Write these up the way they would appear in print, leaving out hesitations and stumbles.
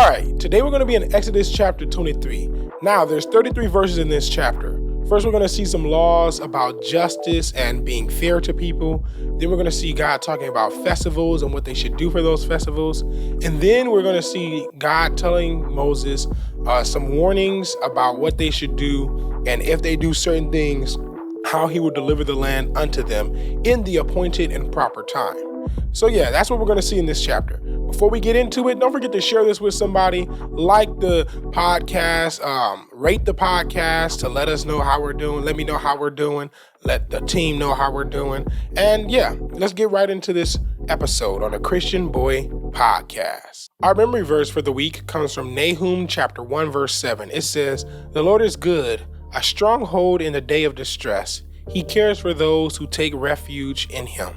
All right, today we're going to be in Exodus chapter 23. Now, there's 33 verses in this chapter. First, we're going to see some laws about justice and being fair to people. Then we're going to see God talking about festivals and what they should do for those festivals. And then we're going to see God telling Moses some warnings about what they should do, and if they do certain things, how he will deliver the land unto them in the appointed and proper time. So yeah, that's what we're going to see in this chapter. Before we get into it, don't forget to share this with somebody, like the podcast, rate the podcast to let us know how we're doing. Let me know how we're doing. Let the team know how we're doing. And yeah, let's get right into this episode on the Christian Boy Podcast. Our memory verse for the week comes from Nahum chapter 1, verse 7. It says, "The Lord is good, a stronghold in the day of distress. He cares for those who take refuge in him."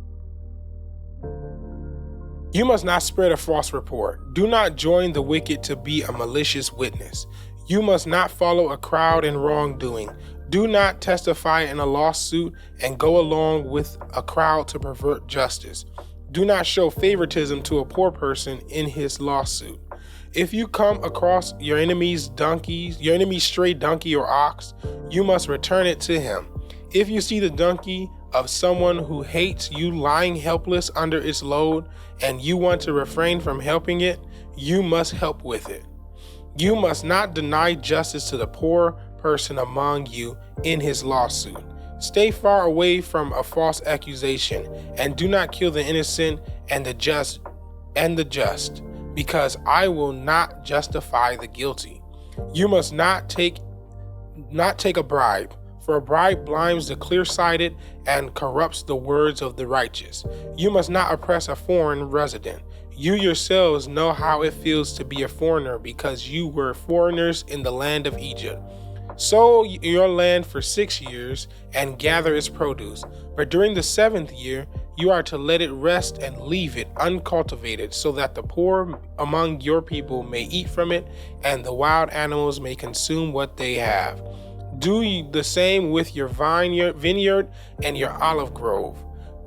You must not spread a false report. Do not join the wicked to be a malicious witness. You must not follow a crowd in wrongdoing. Do not testify in a lawsuit and go along with a crowd to pervert justice. Do not show favoritism to a poor person in his lawsuit. If you come across your enemy's stray donkey or ox, you must return it to him. If you see the donkey of someone who hates you lying helpless under its load, and you want to refrain from helping it, you must help with it. You must not deny justice to the poor person among you in his lawsuit. Stay far away from a false accusation, and do not kill the innocent and the just, because I will not justify the guilty. You must not take a bribe, for a bribe blinds the clear-sighted and corrupts the words of the righteous. You must not oppress a foreign resident. You yourselves know how it feels to be a foreigner, because you were foreigners in the land of Egypt. Sow your land for 6 years and gather its produce. But during the 7th year, you are to let it rest and leave it uncultivated, so that the poor among your people may eat from it, and the wild animals may consume what they have. Do the same with your vineyard and your olive grove.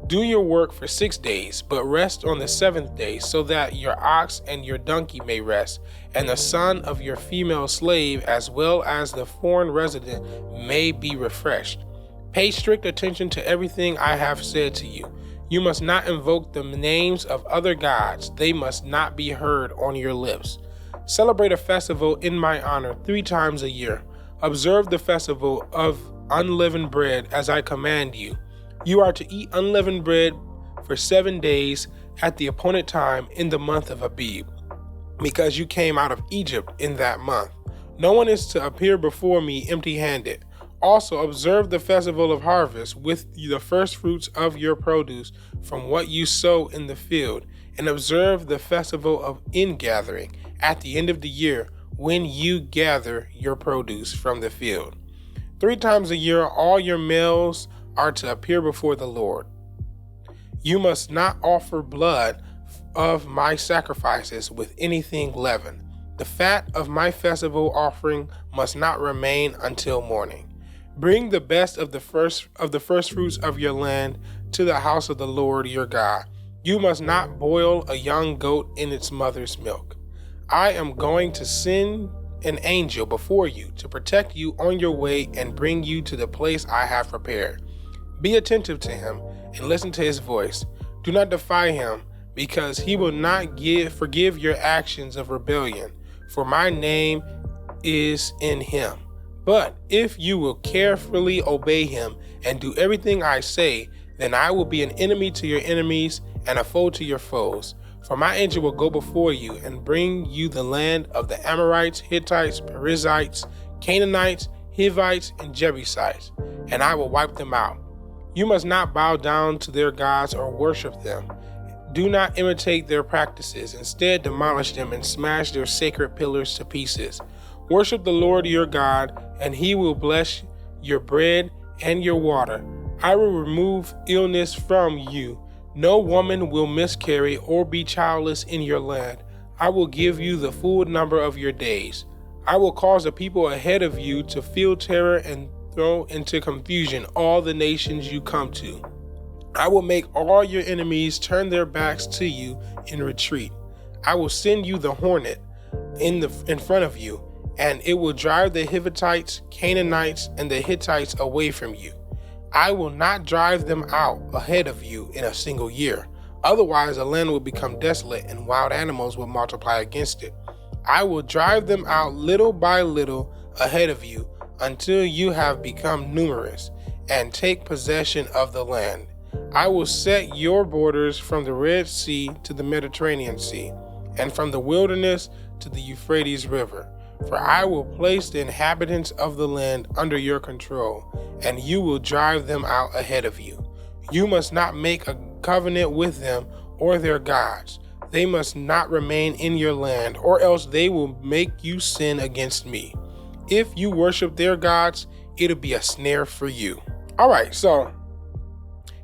Do your work for 6 days, but rest on the 7th day, so that your ox and your donkey may rest, and the son of your female slave, as well as the foreign resident, may be refreshed. Pay strict attention to everything I have said to you. You must not invoke the names of other gods. They must not be heard on your lips. Celebrate a festival in my honor 3 times a year. Observe the festival of unleavened bread as I command you. You are to eat unleavened bread for 7 days at the appointed time in the month of Abib, because you came out of Egypt in that month. No one is to appear before me empty-handed. Also observe the festival of harvest with the first fruits of your produce from what you sow in the field, and observe the festival of ingathering at the end of the year, when you gather your produce from the field. 3 times a year, all your males are to appear before the Lord. You must not offer blood of my sacrifices with anything leavened. The fat of my festival offering must not remain until morning. Bring the best of the first fruits of your land to the house of the Lord your God. You must not boil a young goat in its mother's milk. I am going to send an angel before you to protect you on your way and bring you to the place I have prepared. Be attentive to him and listen to his voice. Do not defy him, because he will not forgive your actions of rebellion, for my name is in him. But if you will carefully obey him and do everything I say, then I will be an enemy to your enemies and a foe to your foes. For my angel will go before you and bring you the land of the Amorites, Hittites, Perizzites, Canaanites, Hivites, and Jebusites, and I will wipe them out. You must not bow down to their gods or worship them. Do not imitate their practices. Instead, demolish them and smash their sacred pillars to pieces. Worship the Lord your God, and he will bless your bread and your water. I will remove illness from you. No woman will miscarry or be childless in your land. I will give you the full number of your days. I will cause the people ahead of you to feel terror and throw into confusion all the nations you come to. I will make all your enemies turn their backs to you in retreat. I will send you the hornet. in front of you, and it will drive the Hivites, Canaanites, and the Hittites away from you. I will not drive them out ahead of you in a single year. Otherwise, the land will become desolate and wild animals will multiply against it. I will drive them out little by little ahead of you until you have become numerous and take possession of the land. I will set your borders from the Red Sea to the Mediterranean Sea, and from the wilderness to the Euphrates River. For I will place the inhabitants of the land under your control, and you will drive them out ahead of you. You must not make a covenant with them or their gods. They must not remain in your land, or else they will make you sin against me. If you worship their gods, it'll be a snare for you. All right, so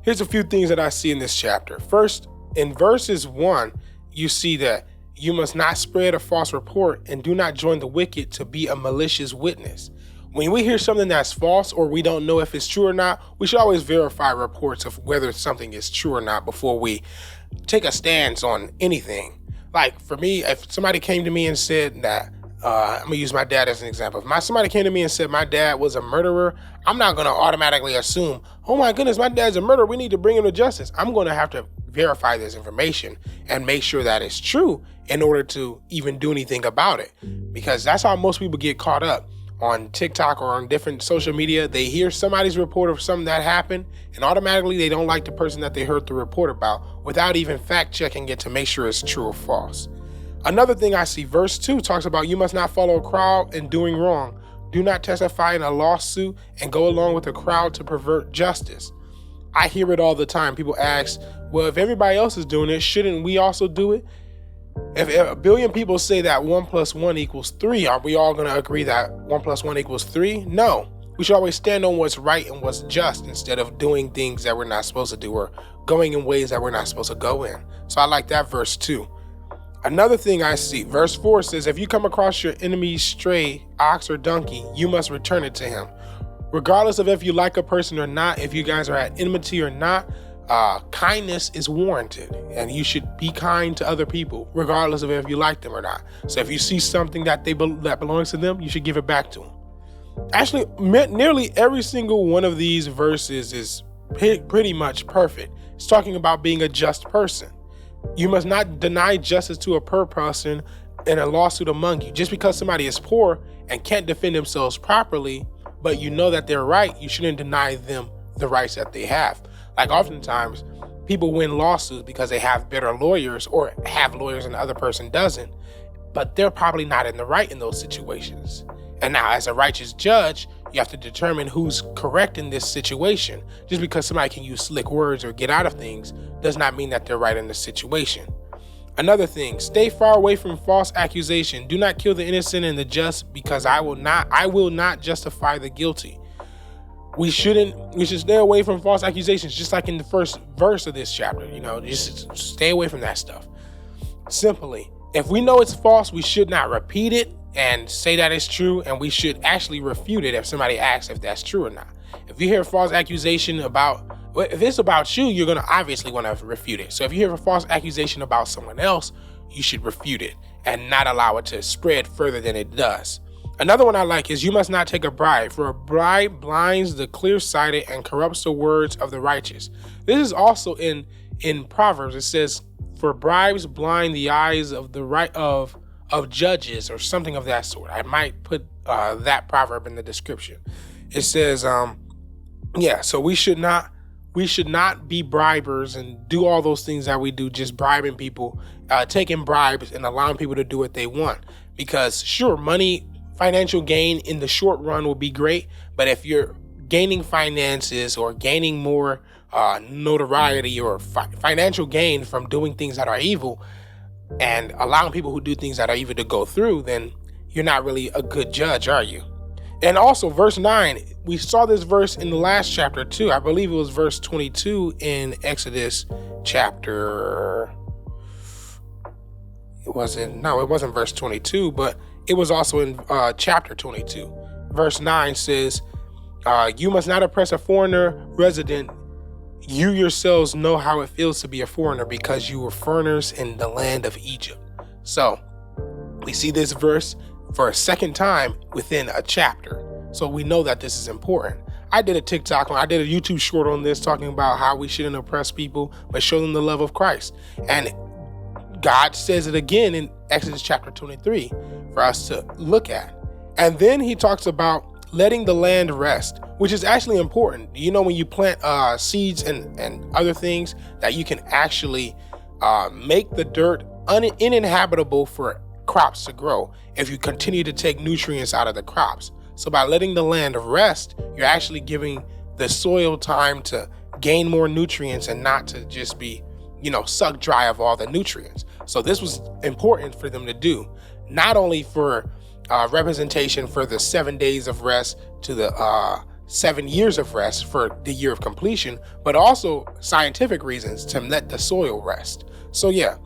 here's a few things that I see in this chapter. First, in verses 1, you see that you must not spread a false report and do not join the wicked to be a malicious witness. When we hear something that's false or we don't know if it's true or not, we should always verify reports of whether something is true or not before we take a stance on anything. Like for me, if somebody came to me and said that, I'm gonna use my dad as an example. If somebody came to me and said my dad was a murderer, I'm not gonna automatically assume, oh my goodness, my dad's a murderer, we need to bring him to justice. I'm gonna have to verify this information and make sure that it's true in order to even do anything about it. Because that's how most people get caught up on TikTok or on different social media. They hear somebody's report of something that happened and automatically they don't like the person that they heard the report about without even fact checking it to make sure it's true or false. Another thing I see, verse 2 talks about you must not follow a crowd in doing wrong. Do not testify in a lawsuit and go along with a crowd to pervert justice. I hear it all the time. People ask, well, if everybody else is doing it, shouldn't we also do it? If a billion people say that 1 + 1 = 3, are we all going to agree that 1 + 1 = 3? No. We should always stand on what's right and what's just instead of doing things that we're not supposed to do or going in ways that we're not supposed to go in. So I like that verse 2. Another thing I see, verse 4 says, if you come across your enemy's stray ox or donkey, you must return it to him. Regardless of if you like a person or not, if you guys are at enmity or not, kindness is warranted, and you should be kind to other people, regardless of if you like them or not. So if you see something that that belongs to them, you should give it back to them. Actually, nearly every single one of these verses is pretty much perfect. It's talking about being a just person. You must not deny justice to a poor person in a lawsuit among you. Just because somebody is poor and can't defend themselves properly, but you know that they're right, you shouldn't deny them the rights that they have. Like oftentimes, people win lawsuits because they have better lawyers or have lawyers and the other person doesn't, but they're probably not in the right in those situations. And now, as a righteous judge, you have to determine who's correct in this situation. Just because somebody can use slick words or get out of things does not mean that they're right in the situation. Another thing, stay far away from false accusation. Do not kill the innocent and the just, because I will not justify the guilty. We should stay away from false accusations, just like in the first verse of this chapter. Just stay away from that stuff. Simply, if we know it's false, we should not repeat it and say that it's true, and we should actually refute it if somebody asks if that's true or not. If you hear a false accusation if it's about you, you're going to obviously want to refute it. So if you hear a false accusation about someone else, you should refute it and not allow it to spread further than it does. Another one I like is you must not take a bribe, for a bribe blinds the clear-sighted and corrupts the words of the righteous. This is also in Proverbs. It says, for bribes blind the eyes of the right of judges, or something of that sort. I might put that proverb in the description. It says, so we should not be bribers and do all those things that we do, just bribing people, taking bribes and allowing people to do what they want. Because sure, financial gain in the short run will be great, but if you're gaining finances or gaining more notoriety or financial gain from doing things that are evil and allowing people who do things that are evil to go through, then you're not really a good judge, are you? And also verse 9, we saw this verse in the last chapter too. I believe it was verse 22 in Exodus chapter. It wasn't verse 22, but it was also in chapter 22. Verse 9 says, you must not oppress a foreigner resident. You yourselves know how it feels to be a foreigner, because you were foreigners in the land of Egypt. So We see this verse for a second time within a chapter. So we know that this is important. I did a YouTube short on this, talking about how we shouldn't oppress people, but show them the love of Christ. And God says it again in Exodus chapter 23 for us to look at. And then he talks about letting the land rest, which is actually important. You know, when you plant seeds and other things, that you can actually make the dirt uninhabitable for crops to grow if you continue to take nutrients out of the crops. So by letting the land rest, you're actually giving the soil time to gain more nutrients and not to just be, sucked dry of all the nutrients. So this was important for them to do, not only for representation for the 7 days of rest to the 7 years of rest for the year of completion, but also scientific reasons to let the soil rest. So yeah,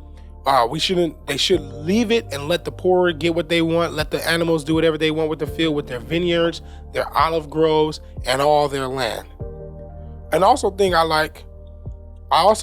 they should leave it and let the poor get what they want. Let the animals do whatever they want with the field, with their vineyards, their olive groves, and all their land. And I also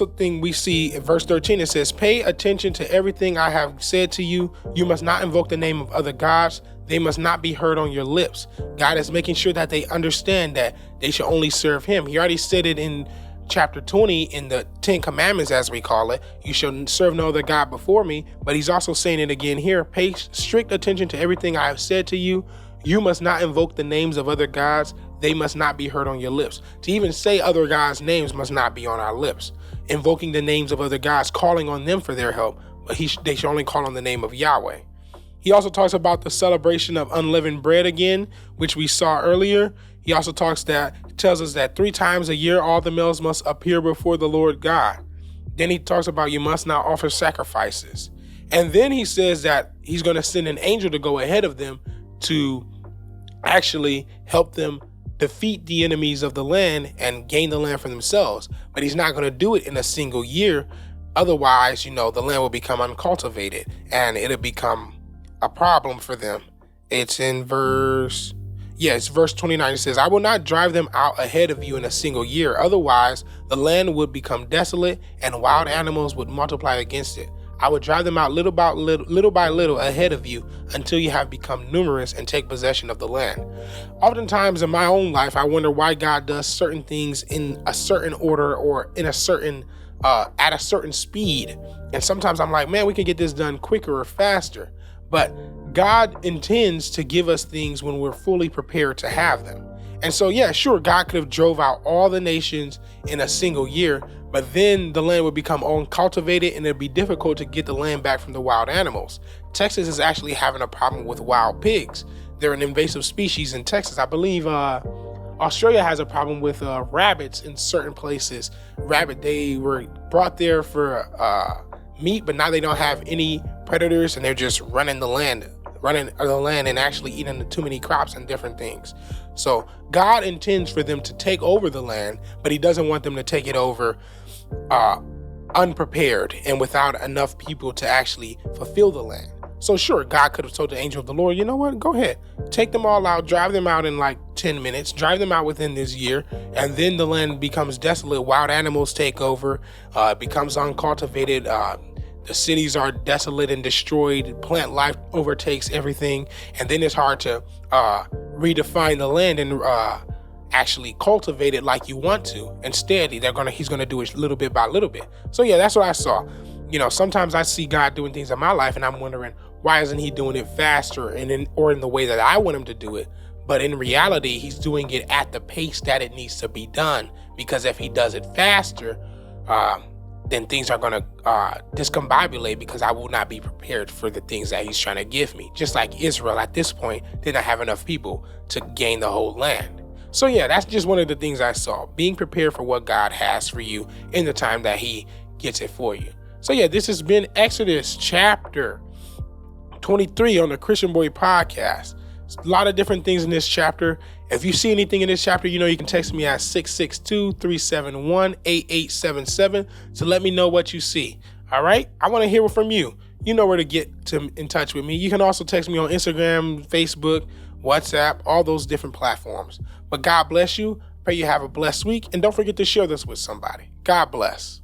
think we see in verse 13, it says, pay attention to everything I have said to you. You must not invoke the name of other gods. They must not be heard on your lips. God is making sure that they understand that they should only serve him. He already said it in chapter 20 in the 10 commandments, as we call it. You shall serve no other God before me. But he's also saying it again here. Pay strict attention to everything I have said to you. You must not invoke the names of other gods. They must not be heard on your lips. To even say other gods' names must not be on our lips. Invoking the names of other gods, calling on them for their help, but they should only call on the name of Yahweh. He also talks about the celebration of unleavened bread again, which we saw earlier. He also tells us that 3 times a year all the males must appear before the Lord God. Then he talks about you must not offer sacrifices. And then he says that he's going to send an angel to go ahead of them to actually help them defeat the enemies of the land and gain the land for themselves. But he's not going to do it in a single year. Otherwise, the land will become uncultivated and it'll become a problem for them. It's in verse 29. It says, I will not drive them out ahead of you in a single year. Otherwise, the land would become desolate and wild animals would multiply against it. I would drive them out little by little ahead of you until you have become numerous and take possession of the land. Oftentimes in my own life, I wonder why God does certain things in a certain order or in a certain at a certain speed. And sometimes I'm like, man, we could get this done quicker or faster. But God intends to give us things when we're fully prepared to have them. And so, yeah, sure, God could have drove out all the nations in a single year, but then the land would become uncultivated and it'd be difficult to get the land back from the wild animals. Texas is actually having a problem with wild pigs. They're an invasive species in Texas. I believe Australia has a problem with rabbits in certain places. They were brought there for meat, but now they don't have any predators and they're just running the land and actually eating too many crops and different things. So God intends for them to take over the land, but he doesn't want them to take it over unprepared and without enough people to actually fulfill the land. So sure, God could have told the angel of the Lord, you know what, go ahead, take them all out, drive them out in like 10 minutes, drive them out within this year, and then the land becomes desolate, wild animals take over, it becomes uncultivated, the cities are desolate and destroyed, plant life overtakes everything, and then it's hard to redefine the land and actually cultivate it like you want to. Instead, he's gonna do it little bit by little bit. So yeah, that's what I saw. Sometimes I see God doing things in my life and I'm wondering, why isn't he doing it faster or in the way that I want him to do it? But in reality, he's doing it at the pace that it needs to be done. Because if he does it faster, then things are going to discombobulate because I will not be prepared for the things that he's trying to give me. Just like Israel at this point did not have enough people to gain the whole land. So yeah, that's just one of the things I saw. Being prepared for what God has for you in the time that he gets it for you. So yeah, this has been Exodus chapter 23 on the Christian Boy Podcast. A lot of different things in this chapter. If you see anything in this chapter, you can text me at 662-371-8877 to let me know what you see. All right? I want to hear from you. You know where to get in touch with me. You can also text me on Instagram, Facebook, WhatsApp, all those different platforms. But God bless you. Pray you have a blessed week. And don't forget to share this with somebody. God bless.